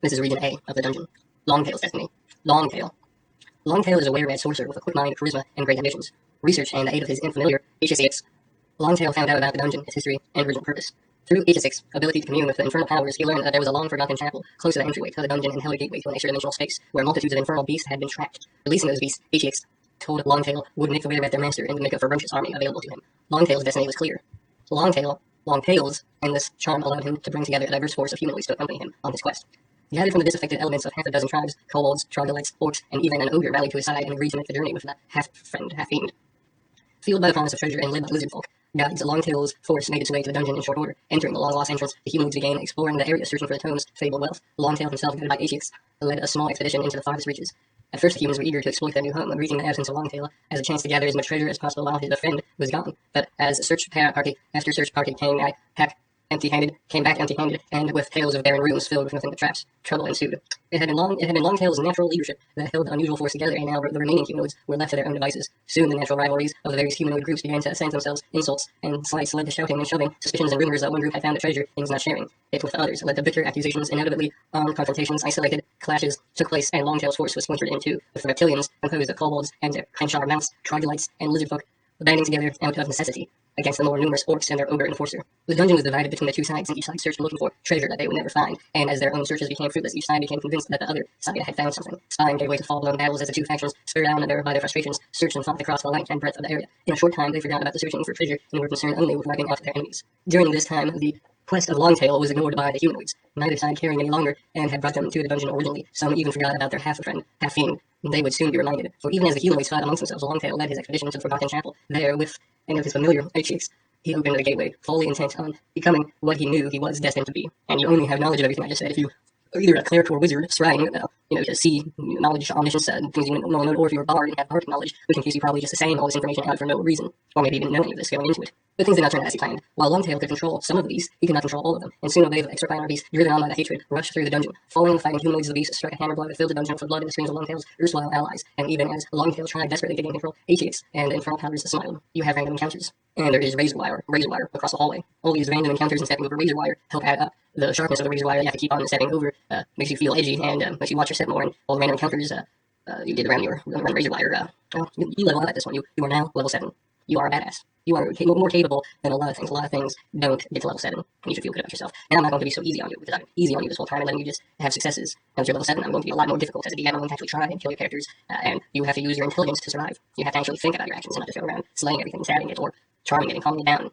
This is region A of the dungeon. Longtails destiny. Longtail. Longtail is a were-mad sorcerer with a quick mind, charisma, and great ambitions. Research and the aid of his unfamiliar HSX. Longtail found out about the dungeon, its history, and original purpose. Through HSX ability to commune with the infernal powers, he learned that there was a long-forgotten chapel close to the entryway to the dungeon and held a gateway to an extra-dimensional space where multitudes of infernal beasts had been trapped. Releasing those beasts, HSX told Longtail would make the were-rat their master and would make a ferocious army available to him. Longtail's destiny was clear. Longtails, and this charm allowed him to bring together a diverse force of humanoids to accompany him on his quest. Gathered from the disaffected elements of half a dozen tribes, kobolds, troglodytes, orcs, and even an ogre rallied to his side and agreed to make the journey with the half-friend, half-fiend. Fueled by the promise of treasure and led by lizard folk, guides Longtail's force made its way to the dungeon in short order. Entering the long-lost entrance, the humanoids began exploring the area, searching for the tome's fabled wealth. Longtail himself, guided by Ajax, led a small expedition into the farthest reaches. At first, the humans were eager to exploit their new home, greeting the absence of Longtail as a chance to gather as much treasure as possible while his friend was gone. But as search party after search party came back empty-handed, and with tales of barren rooms filled with nothing but traps, trouble ensued. It had been Longtail's natural leadership that held the unusual force together, and now the remaining humanoids were left to their own devices. Soon, the natural rivalries of the various humanoid groups began to assign themselves insults, and slights led to shouting and shoving, suspicions and rumors that one group had found the treasure and was not sharing it with others, led to bitter accusations. Inevitably, armed confrontations, isolated clashes took place, and Longtail's force was splintered in two, with the reptilians, composed of kobolds and their Crenshaw mounts, troglodytes, and lizard folk, banding together out of necessity against the more numerous orcs and their ogre enforcer. The dungeon was divided between the two sides, and each side searched looking for treasure that they would never find, and as their own searches became fruitless, each side became convinced that the other side had found something. Spying gave way to full-blown battles as the two factions, spurred on by their frustrations, searched and fought across the length and breadth of the area. In a short time, they forgot about the searching for treasure and were concerned only with wiping out their enemies. During this time, the quest of Longtail was ignored by the humanoids, neither side caring any longer, and had brought them to the dungeon originally. Some even forgot about their half-friend, half-fiend. They would soon be reminded, for even as the humanoids fought amongst themselves, Longtail led his expedition to the forgotten chapel. There, with any of his familiar cheeks, he opened the gateway, fully intent on becoming what he knew he was destined to be. And you only have knowledge of everything I just said if you are either a cleric or a wizard, scrying, to see knowledge, omniscience, things you don't know, or if you're a bard and have bardic knowledge, which in case you probably just saying all this information out for no reason, or maybe even know any of this going into it. But things did not turn out as he planned. While Longtail could control some of these, he could not control all of them, and soon a wave of extra beasts, driven on by the hatred, rushed through the dungeon. Following the fighting humanoids, the beast struck a hammer blow that filled the dungeon with the blood and the screams of Longtail's erstwhile allies, and even as Longtail tried desperately to gain control, Ajax and infernal powers smiled. You have random encounters, and there is razor wire across the hallway. All these random encounters and stepping over razor wire help add up the sharpness of the razor wire. You have to keep on stepping over, makes you feel edgy, and makes you watch your step more, and all the random encounters you get around your razor wire, you level up at this one. You are now level 7. You are a badass. You are more capable than a lot of things. A lot of things don't get to level 7, and you should feel good about yourself. Now I'm not going to be so easy on you, because I'm easy on you this whole time and letting you just have successes. Now that you're level 7, I'm going to be a lot more difficult as a DM. I'm going to actually try and kill your characters, and you have to use your intelligence to survive. You have to actually think about your actions and not just go around slaying everything, stabbing it, or charming it and calming it down.